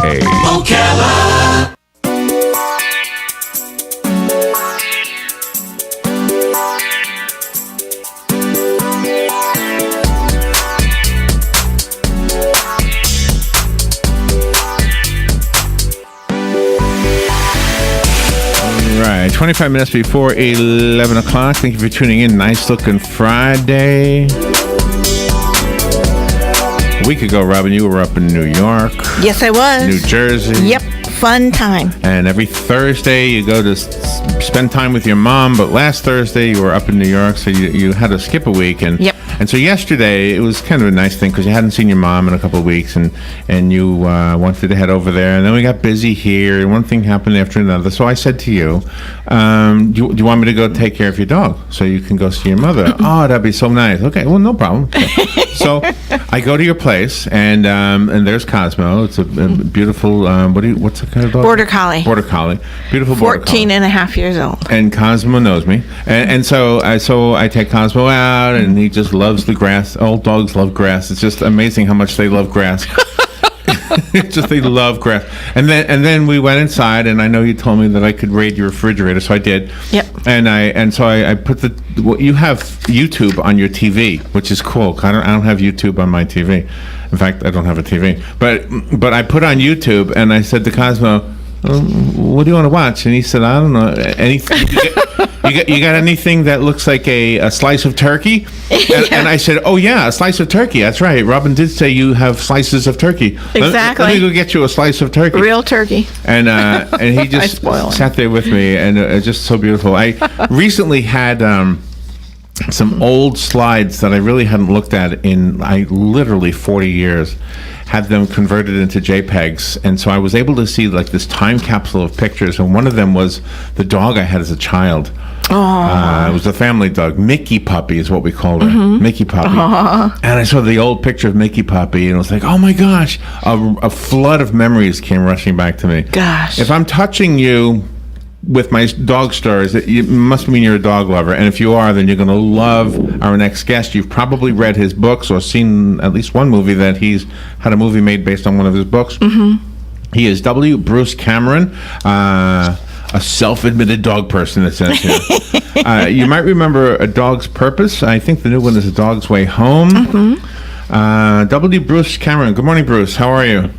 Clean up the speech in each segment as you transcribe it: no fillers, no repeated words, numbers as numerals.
Hey. Ocala. Right, 25 minutes before 11 o'clock. Thank you for tuning in. Nice looking Friday. A week ago, Robin, you were up in New York. Yes, I was. New Jersey. Yep, fun time. And every Thursday you go to spend time with your mom, but last Thursday you were up in New York, so you had to skip a week. And Yep. And so yesterday it was kind of a nice thing because you hadn't seen your mom in a couple of weeks, and you wanted to head over there. And then we got busy here, and one thing happened after another. So I said to you, do you want me to go take care of your dog so you can go see your mother? Oh, that'd be so nice. Okay, well, no problem. So I go to your place, and there's Cosmo. It's a beautiful, what's the kind of dog? Border Collie. Border Collie. Beautiful Border Collie. 14 and a half years old. And Cosmo knows me. And so I take Cosmo out, and he just loves the grass. Old dogs love grass. It's just amazing how much they love grass. It's just they love grass. And then we went inside, and I know you told me that I could raid your refrigerator, so I did. Yep. And so I put you have YouTube on your TV, which is cool. I don't have YouTube on my TV. In fact, I don't have a TV. But I put on YouTube, and I said to Cosmo, what do you want to watch? And he said, I don't know, anything. You got anything that looks like a slice of turkey? And I said, oh, yeah, a slice of turkey. That's right. Robin did say you have slices of turkey. Exactly. Let me go get you a slice of turkey. Real turkey. And he just sat there with me, and it's just so beautiful. I recently had some old slides that I really hadn't looked at in literally 40 years. Had them converted into JPEGs, and so I was able to see like this time capsule of pictures, and one of them was the dog I had as a child. It was a family dog. Mickey Puppy is what we called her. Mickey Puppy. And I saw the old picture of Mickey Puppy, and it was like, oh my gosh, a flood of memories came rushing back to me. Gosh. If I'm touching you with my dog stories, it must mean you're a dog lover, and if you are, then you're going to love our next guest. You've probably read his books or seen at least one movie that he's had a movie made based on one of his books. He is W. Bruce Cameron, a self-admitted dog person, it says here. You might remember A Dog's Purpose. I think the new one is A Dog's Way Home. W. Bruce Cameron. Good morning, Bruce. How are you?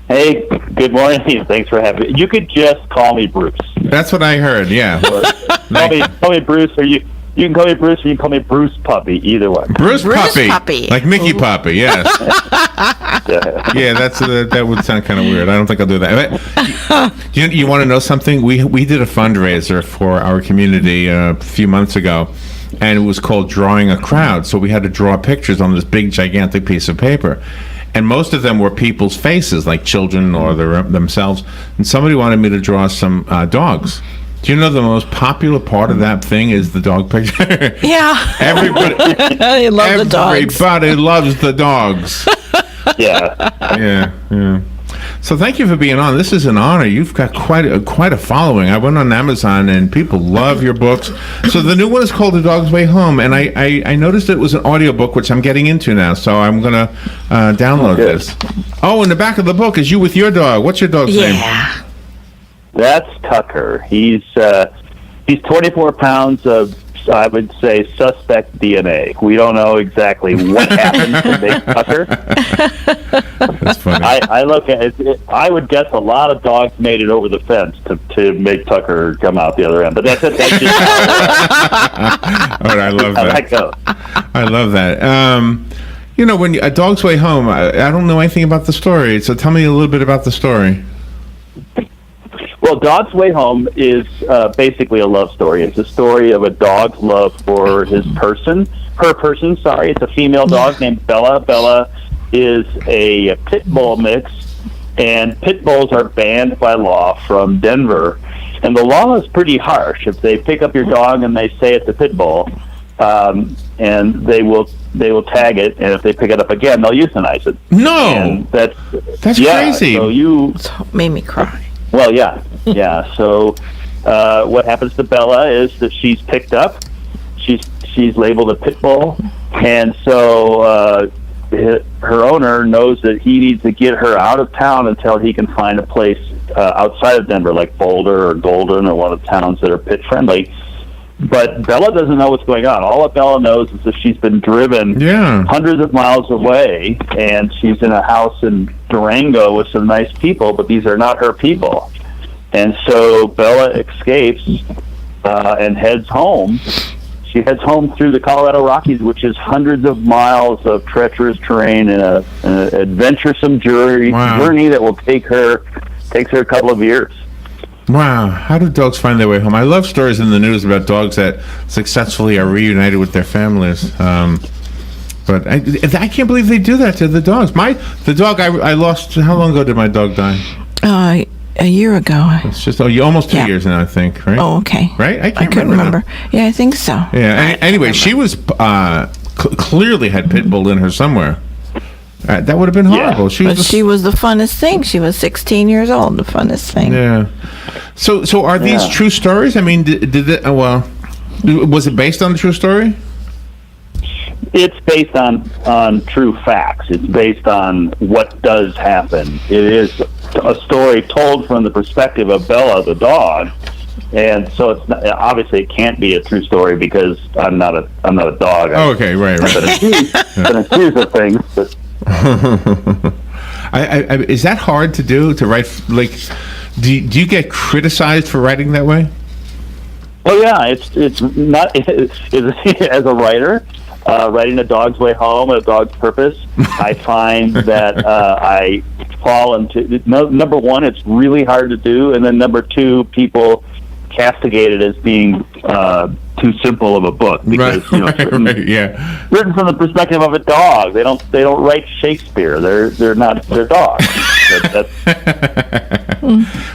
Hey, good morning. Thanks for having me. You could just call me Bruce. That's what I heard, yeah. Call me Bruce, or you can call me Bruce, or you can call me Bruce Puppy, either one. Bruce Puppy. Like Mickey Puppy, yes. Yeah, that would sound kind of weird. I don't think I'll do that. You want to know something? We did a fundraiser for our community a few months ago, and it was called Drawing a Crowd. So we had to draw pictures on this big, gigantic piece of paper. And most of them were people's faces, like children or themselves. And somebody wanted me to draw some dogs. Do you know the most popular part of that thing is the dog picture? Yeah. Everybody love the dogs. Everybody loves the dogs. Yeah. Yeah. So thank you for being on. This is an honor. You've got quite a following. I went on Amazon, and people love your books. So the new one is called A Dog's Way Home, and I noticed it was an audiobook, which I'm getting into now, so I'm going to download this. Oh, in the back of the book is you with your dog. What's your dog's name? Yeah. That's Tucker. He's 24 pounds of, I would say, suspect DNA. We don't know exactly what happened to make Tucker. That's funny. I look at it. I would guess a lot of dogs made it over the fence to make Tucker come out the other end. But that's it. That's just All right, I love that. I love that. When A Dog's Way Home, I don't know anything about the story, so tell me a little bit about the story. Well, Dog's Way Home is basically a love story. It's a story of a dog's love for her person. It's a female dog named Bella. Bella is a pit bull mix, and pit bulls are banned by law from Denver. And the law is pretty harsh. If they pick up your dog and they say it's a pit bull, and they will tag it, and if they pick it up again, they'll euthanize it. No, and that's crazy. So it made me cry. Well, yeah. So what happens to Bella is that she's picked up. She's labeled a pit bull, and so her owner knows that he needs to get her out of town until he can find a place outside of Denver, like Boulder or Golden or one of the towns that are pit friendly. But Bella doesn't know what's going on. All that Bella knows is that she's been driven hundreds of miles away, and she's in a house in Durango with some nice people, but these are not her people. And so Bella escapes and heads home. She heads home through the Colorado Rockies, which is hundreds of miles of treacherous terrain and an adventuresome journey that will takes her a couple of years. Wow. How do dogs find their way home? I love stories in the news about dogs that successfully are reunited with their families. But I can't believe they do that to the dogs. The dog I lost, how long ago did my dog die? A year ago. It's just almost 2 years now, I think, right? Oh, okay. Right? I couldn't remember. Yeah, I think so. Yeah. Anyway, she was clearly had pit bull in her somewhere. That would have been horrible. Yeah. She was the funnest thing. She was 16 years old. The funnest thing. Yeah. So are these true stories? I mean, did it? Was it based on a true story? It's based on true facts. It's based on what does happen. It is a story told from the perspective of Bella, the dog, and so it's not, obviously it can't be a true story because I'm not a dog. Oh, okay, right. I've been accused of things. But is that hard to do, to write? Like, do you get criticized for writing that way? Oh yeah, it's not as a writer. Writing A Dog's Way Home, A Dog's Purpose, I find that I fall into, number one, it's really hard to do, and then number two, people castigate it as being too simple of a book because written from the perspective of a dog. They don't write Shakespeare. They're dogs.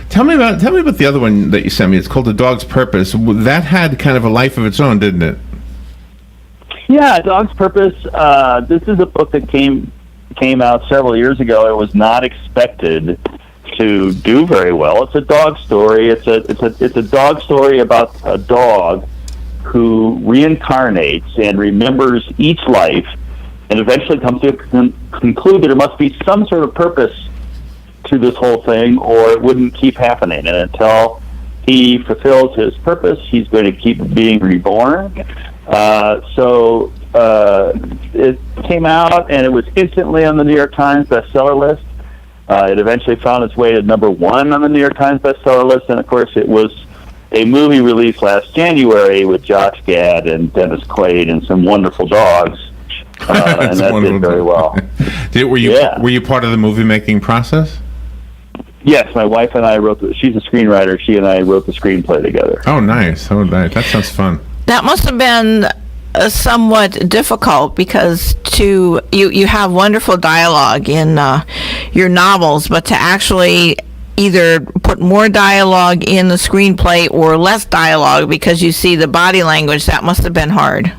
Tell me about the other one that you sent me. It's called A Dog's Purpose. That had kind of a life of its own, didn't it? Yeah, Dog's Purpose. This is a book that came out several years ago. It was not expected to do very well. It's a dog story. It's a dog story about a dog who reincarnates and remembers each life, and eventually comes to conclude that there must be some sort of purpose to this whole thing, or it wouldn't keep happening. And until he fulfills his purpose, he's going to keep being reborn. So it came out, and it was instantly on the New York Times bestseller list. It eventually found its way to number one on the New York Times bestseller list, and of course it was a movie released last January with Josh Gad and Dennis Quaid and some wonderful dogs, and that did very well. Were you part of the movie making process? Yes, my wife and I wrote. She's a screenwriter. She and I wrote the screenplay together. Oh, nice! Oh, nice! That sounds fun. That must have been somewhat difficult because you have wonderful dialogue in your novels, but to actually either put more dialogue in the screenplay or less dialogue because you see the body language, that must have been hard.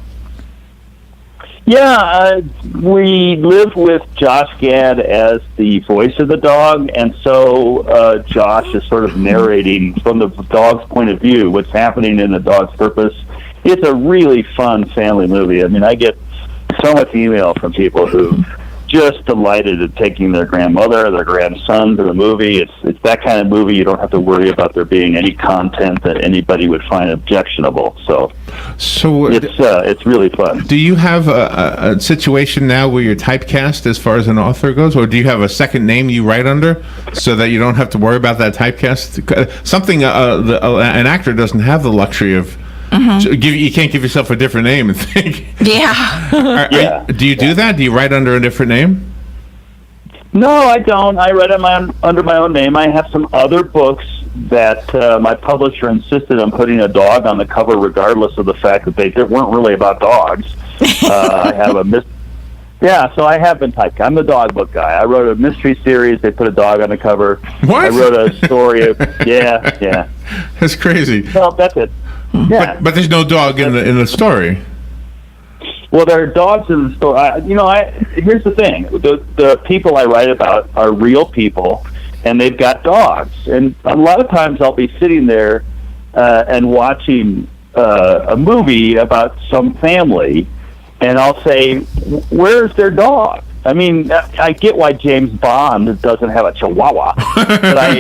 Yeah, we live with Josh Gad as the voice of the dog, and so Josh is sort of narrating from the dog's point of view what's happening in The Dog's Purpose. It's a really fun family movie. I mean, I get so much email from people who just delighted at taking their grandmother or their grandson to the movie. It's that kind of movie. You don't have to worry about there being any content that anybody would find objectionable. So it's really fun. Do you have a situation now where you're typecast as far as an author goes, or do you have a second name you write under so that you don't have to worry about that typecast? Something an actor doesn't have the luxury of. Mm-hmm. You can't give yourself a different name and think. Yeah. Do you do that? Do you write under a different name? No, I don't. I write under my own name. I have some other books that my publisher insisted on putting a dog on the cover, regardless of the fact that they weren't really about dogs. I have so I have been typed. I'm the dog book guy. I wrote a mystery series. They put a dog on the cover. What? I wrote a story of yeah. That's crazy. Well, that's it. Yeah. But there's no dog in the story. Well, there are dogs in the story. Here's the thing: the people I write about are real people, and they've got dogs. And a lot of times, I'll be sitting there and watching a movie about some family, and I'll say, "Where's their dog?" I mean, I get why James Bond doesn't have a Chihuahua, but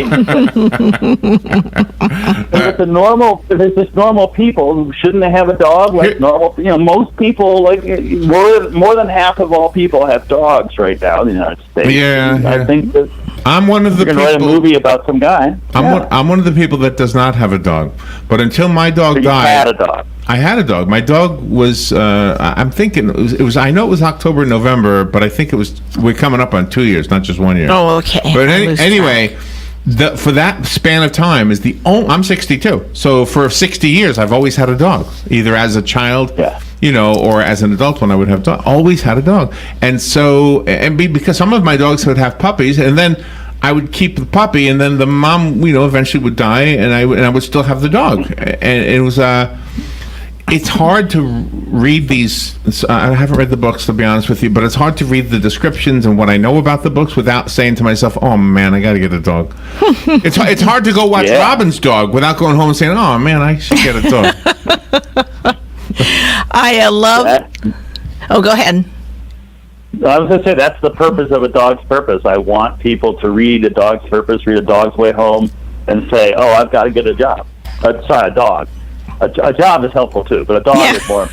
if it's just normal people, shouldn't they have a dog? Like normal, most people, like more than half of all people have dogs right now in the United States. Yeah, I think that I'm one of the people. Write a movie about some guy. I'm one of the people that does not have a dog, but until my dog died, you had a dog. I had a dog. My dog was. I'm thinking it was. I know it was October, November, but I think we're coming up on 2 years, not just 1 year. Oh, okay. But anyway, for that span of time I'm 62. So for 60 years, I've always had a dog, either as a child, or as an adult when I would have dog. Always had a dog, and so because some of my dogs would have puppies, and then I would keep the puppy, and then the mom, eventually would die, and I would still have the dog, and it was. It's hard to read these. I haven't read the books, to be honest with you, but it's hard to read the descriptions and what I know about the books without saying to myself, "Oh man, I got to get a dog." It's hard to go watch Robin's dog without going home and saying, "Oh man, I should get a dog." I love. Oh, go ahead. I was going to say that's the purpose of A Dog's Purpose. I want people to read A Dog's Purpose, read A Dog's Way Home, and say, "Oh, I've got to get a job." Sorry, a dog. A job is helpful too, but a dog is more.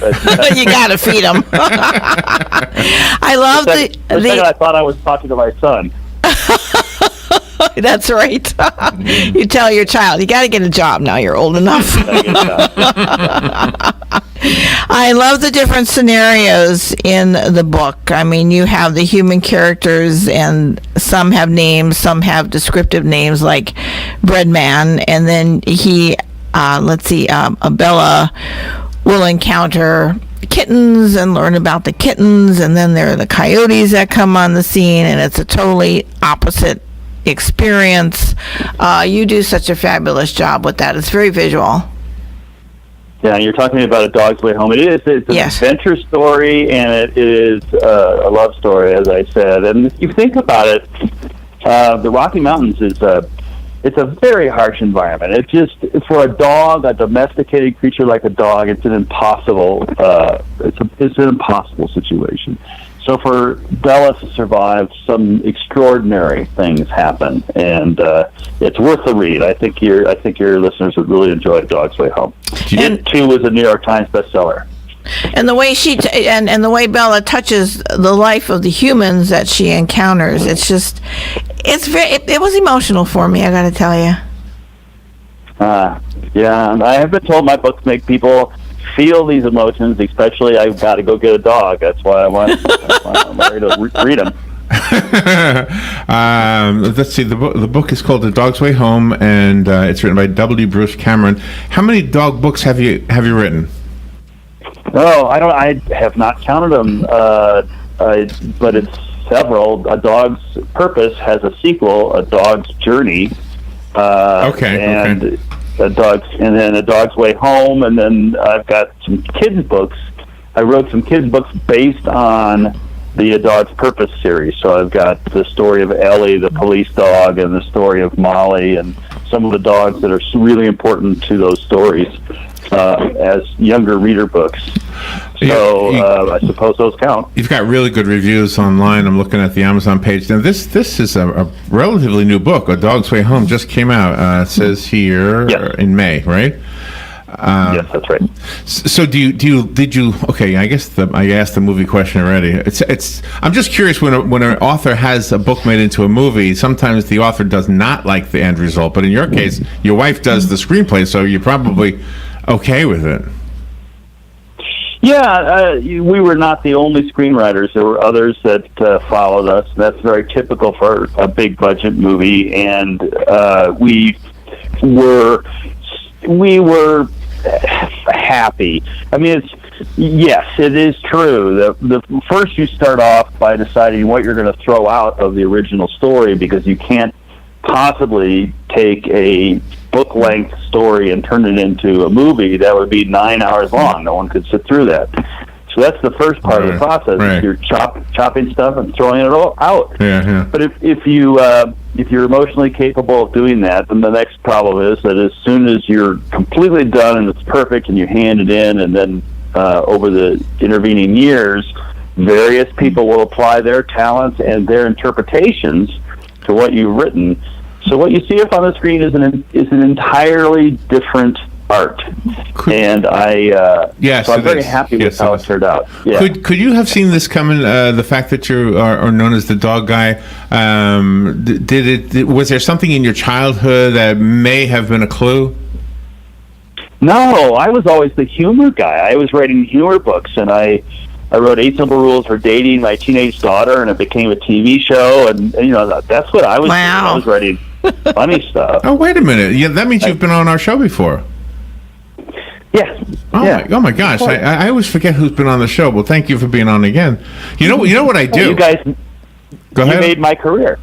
You gotta feed them. I love the second I thought I was talking to my son. That's right. You tell your child, you got to get a job now. You're old enough. I love the different scenarios in the book. I mean, you have the human characters, and some have names, some have descriptive names like Breadman, and then Bella will encounter kittens and learn about the kittens, and then there are the coyotes that come on the scene, and it's a totally opposite experience. You do such a fabulous job with that. It's very visual. Yeah, you're talking about A Dog's Way Home. It's an adventure story, and it is a love story, as I said. And if you think about it, the Rocky Mountains it's a very harsh environment. It's just, for a dog, a domesticated creature like a dog, it's an impossible situation. So for Bella to survive, some extraordinary things happen, and it's worth the read. I think your listeners would really enjoy A Dog's Way Home. It too was a New York Times bestseller. And the way and the way Bella touches the life of the humans that she encounters, it was emotional for me, I got to tell you. Yeah, I have been told my books make people feel these emotions, especially I've got to go get a dog. That's why I'm ready to read them. Let's see. The book is called A Dog's Way Home, and it's written by W. Bruce Cameron. How many dog books have you written? No, I have not counted them, but it's several. A Dog's Purpose has a sequel, A Dog's Journey. And then A Dog's Way Home, and then I've got some kids books. I wrote some kids books based on the A Dog's Purpose series. So I've got the story of Ellie, the police dog, and the story of Molly, and some of the dogs that are really important to those stories as younger reader books. So I suppose those count. You've got really good reviews online. I'm looking at the Amazon page. Now, this is a relatively new book. A Dog's Way Home just came out. It says here in May, right? Yes, that's right. So did you? Okay, I guess I asked the movie question already. I'm just curious, when an author has a book made into a movie, sometimes the author does not like the end result. But in your case, your wife does the screenplay, so you're probably okay with it. Yeah, we were not the only screenwriters. There were others that followed us. That's very typical for a big budget movie, and we were happy. I mean, it is true. The first, you start off by deciding what you're going to throw out of the original story, because you can't possibly take a book-length story and turn it into a movie. That would be 9 hours long. No one could sit through that. So that's the first part of the process. Right. You're chopping stuff and throwing it all out. Yeah. But if you're emotionally capable of doing that, then the next problem is that as soon as you're completely done and it's perfect and you hand it in, and then over the intervening years, various people will apply their talents and their interpretations to what you've written. So what you see up on the screen is an entirely different art, and so I'm very happy with how it turned out. Yeah. Could you have seen this coming? The fact that you are known as the dog guy, was there something in your childhood that may have been a clue? No, I was always the humor guy. I was writing humor books, and I wrote 8 Simple Rules for Dating My Teenage Daughter, and it became a TV show, and that's what I was doing. I was writing funny stuff. Oh, wait a minute. Yeah, that means you've been on our show before. Yeah. Oh my gosh! I always forget who's been on the show. Well, thank you for being on again. You know what I do? You guys, go ahead. You made my career.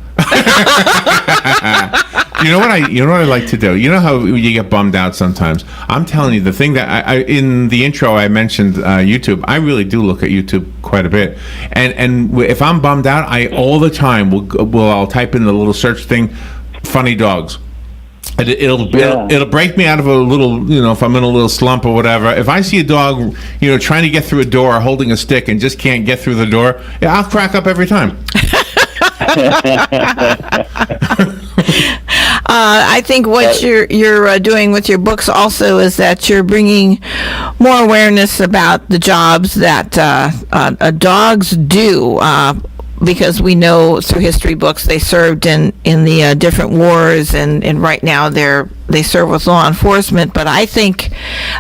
You know what I like to do? You know how you get bummed out sometimes? I'm telling you, the thing that I in the intro I mentioned YouTube. I really do look at YouTube quite a bit, and if I'm bummed out, I all the time I'll type in the little search thing, funny dogs. It'll break me out of a little, if I'm in a little slump or whatever. If I see a dog, trying to get through a door holding a stick and just can't get through the door, I'll crack up every time. I think what you're doing with your books also is that you're bringing more awareness about the jobs that dogs do. Because we know through history books they served in the different wars, and right now they serve with law enforcement. But I think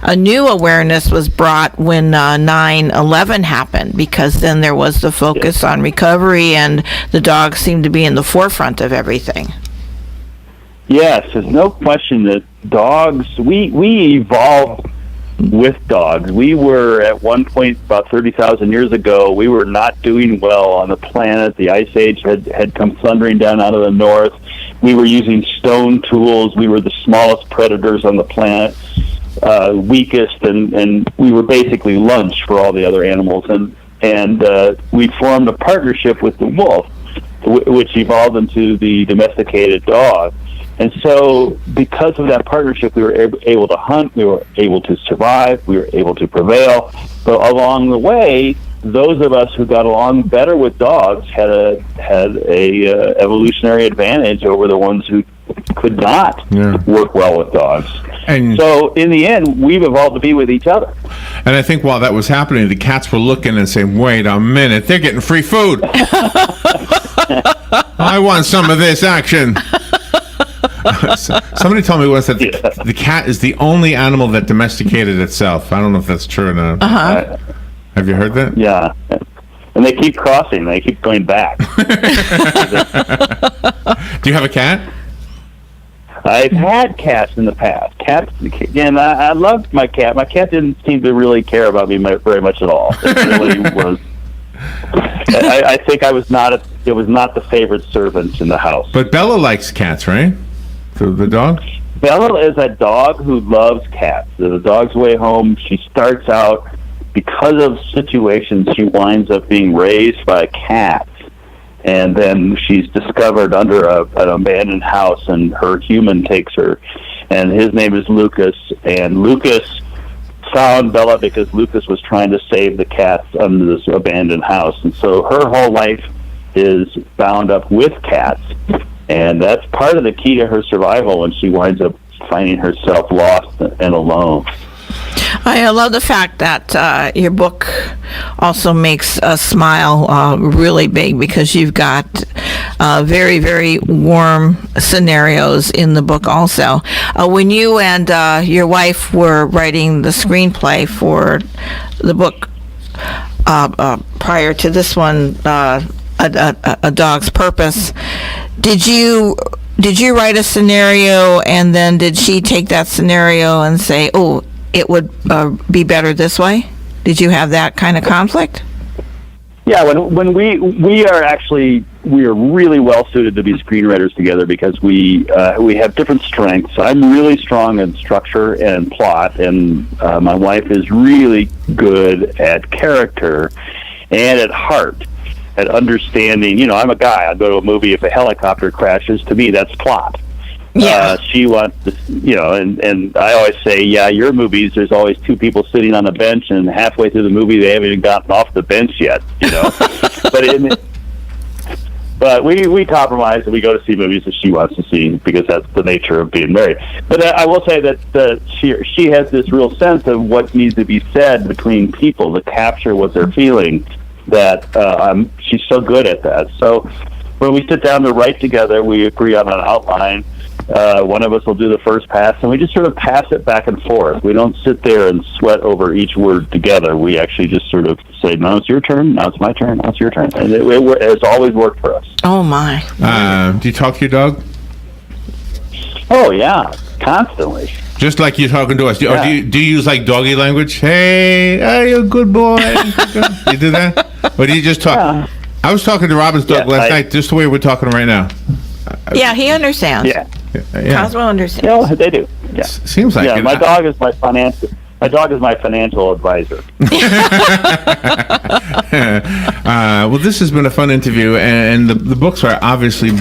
a new awareness was brought when 9/11 happened, because then there was the focus on recovery, and the dogs seemed to be in the forefront of everything. Yes, there's no question that dogs, we evolved with dogs. We were at one point about 30,000 years ago, we were not doing well on the planet. The ice age had come thundering down out of the north. We were using stone tools. We were the smallest predators on the planet, weakest, and we were basically lunch for all the other animals. And we formed a partnership with the wolf, which evolved into the domesticated dog. And so, because of that partnership, we were able to hunt, we were able to survive, we were able to prevail. But along the way, those of us who got along better with dogs had a evolutionary advantage over the ones who could not work well with dogs. And so, in the end, we've evolved to be with each other. And I think while that was happening, the cats were looking and saying, "Wait a minute, they're getting free food. I want some of this action." Somebody told me once that the cat is the only animal that domesticated itself. I don't know if that's true or not. Have you heard that? Yeah. And they keep crossing. They keep going back. Do you have a cat? I've had cats in the past. Cats, and I loved my cat. My cat didn't seem to really care about me very much at all. It really was. I think it was not the favorite servant in the house. But Bella likes cats, right? The dog? Bella is a dog who loves cats. The dog's way home. She starts out, because of situations, she winds up being raised by cats. And then she's discovered under an abandoned house, and her human takes her. And his name is Lucas. And Lucas found Bella because Lucas was trying to save the cats under this abandoned house. And so her whole life is bound up with cats. And that's part of the key to her survival when she winds up finding herself lost and alone. I love the fact that your book also makes us smile really big, because you've got very, very warm scenarios in the book also. When you and your wife were writing the screenplay for the book prior to this one, A Dog's Purpose, did you write a scenario, and then did she take that scenario and say, "Oh, it would be better this way"? Did you have that kind of conflict? Yeah, when we are really well suited to be screenwriters together, because we have different strengths. I'm really strong in structure and plot, and my wife is really good at character and at heart, at understanding. I'm a guy. I go to a movie, if a helicopter crashes, to me that's plot. Yeah. She wants to, and I always say, your movies, there's always two people sitting on a bench, and halfway through the movie, they haven't even gotten off the bench yet, But we compromise and we go to see movies that she wants to see because that's the nature of being married. But I will say that she has this real sense of what needs to be said between people to capture what they're feeling. That she's so good at that. So when we sit down to write together, we agree on an outline. One of us will do the first pass, and we just sort of pass it back and forth. We don't sit there and sweat over each word together. We actually just sort of say, now it's your turn, now it's my turn, now it's your turn. And it has always worked for us. Oh, my. Do you talk to your dog? Oh, yeah, constantly. Just like you're talking to us. Yeah. Or do you use like doggy language? Hey, you're a good boy. You do that? Or do you just talk? Yeah. I was talking to Robin's dog last night, just the way we're talking right now. Yeah, he understands. Yeah. Cosmo understands. Yeah, they do. Yeah. Seems like it. My dog is my financial advisor. Well, this has been a fun interview, and the books are obviously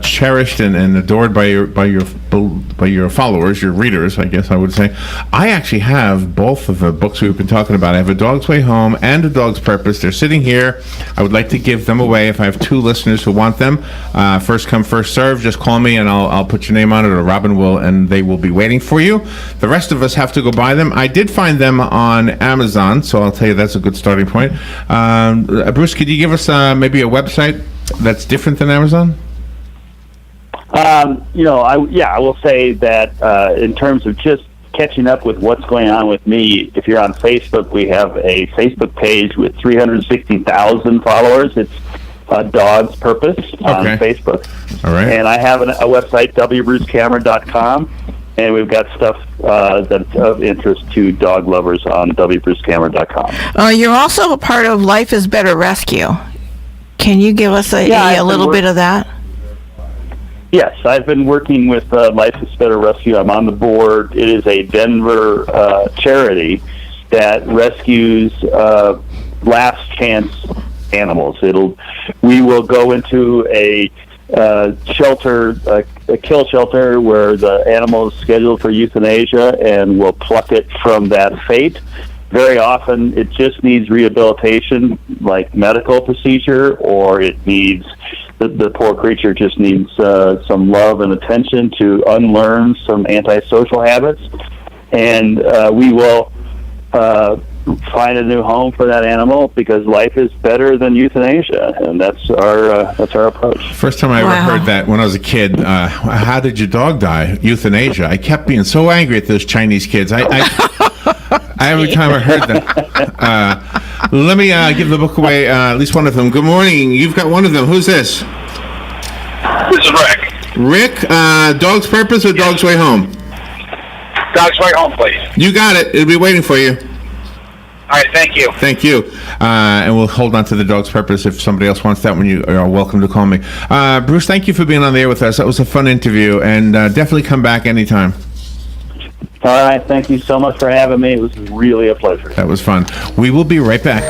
cherished and adored by your followers, your readers, I guess I would say. I actually have both of the books we've been talking about. I have A Dog's Way Home and A Dog's Purpose. They're sitting here. I would like to give them away if I have two listeners who want them. First come, first serve. Just call me and I'll put your name on it, or Robin will, and they will be waiting for you. The rest of us have to go buy them. I did find them on Amazon, so I'll tell you that's a good starting point. Bruce, could you give us maybe a website that's different than Amazon? I will say that in terms of just catching up with what's going on with me, if you're on Facebook, we have a Facebook page with 360,000 followers. It's Dog's Purpose on Facebook. All right. And I have a website, wbrucecameron.com, and we've got stuff that's of interest to dog lovers on wbrucecameron.com. You're also a part of Life is Better Rescue. Can you give us a little bit of that? Yes, I've been working with Life is Better Rescue. I'm on the board. It is a Denver charity that rescues last chance animals. We will go into a shelter, a kill shelter, where the animal is scheduled for euthanasia, and we'll pluck it from that fate. Very often, it just needs rehabilitation, like medical procedure, or it needs the poor creature just needs some love and attention to unlearn some antisocial habits, and we will find a new home for that animal, because life is better than euthanasia, and that's our approach. First time I ever heard that when I was a kid. How did your dog die? Euthanasia. I kept being so angry at those Chinese kids. Every time I heard that. Let me give the book away, at least one of them. Good morning. You've got one of them. Who's this? This is Rick. Rick, Dog's Purpose or Dog's Way Home? Dog's Way Home, please. You got it. It'll be waiting for you. All right, thank you. Thank you. And we'll hold on to the Dog's Purpose. If somebody else wants that one, you are welcome to call me. Bruce, thank you for being on the air with us. That was a fun interview, and definitely come back anytime. All right, thank you so much for having me. It was really a pleasure. That was fun. We will be right back.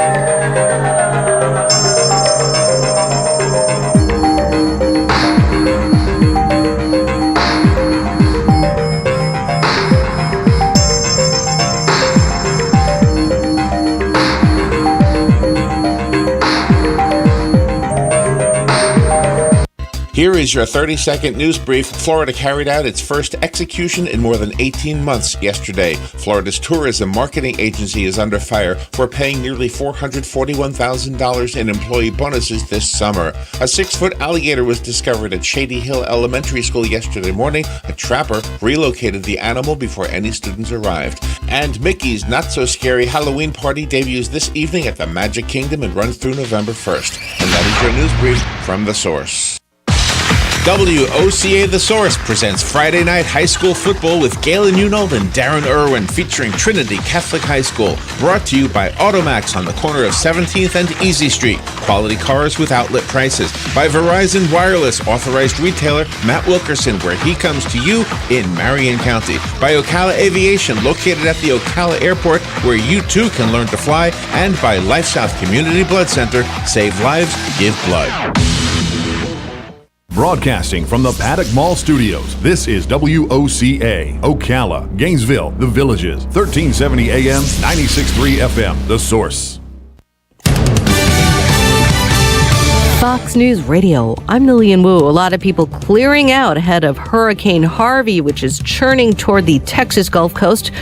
Here is your 30-second news brief. Florida carried out its first execution in more than 18 months yesterday. Florida's tourism marketing agency is under fire for paying nearly $441,000 in employee bonuses this summer. A 6-foot alligator was discovered at Shady Hill Elementary School yesterday morning. A trapper relocated the animal before any students arrived. And Mickey's Not-So-Scary Halloween Party debuts this evening at the Magic Kingdom and runs through November 1st. And that is your news brief from The Source. WOCA The Source presents Friday Night High School Football with Galen Unold and Darren Irwin, featuring Trinity Catholic High School. Brought to you by Automax on the corner of 17th and Easy Street. Quality cars with outlet prices. By Verizon Wireless, authorized retailer Matt Wilkerson, where he comes to you in Marion County. By Ocala Aviation, located at the Ocala Airport, where you too can learn to fly. And by Life South Community Blood Center, save lives, give blood. Broadcasting from the Paddock Mall Studios, this is WOCA, Ocala, Gainesville, The Villages, 1370 AM, 96.3 FM, The Source. Fox News Radio, I'm Lillian Wu. A lot of people clearing out ahead of Hurricane Harvey, which is churning toward the Texas Gulf Coast.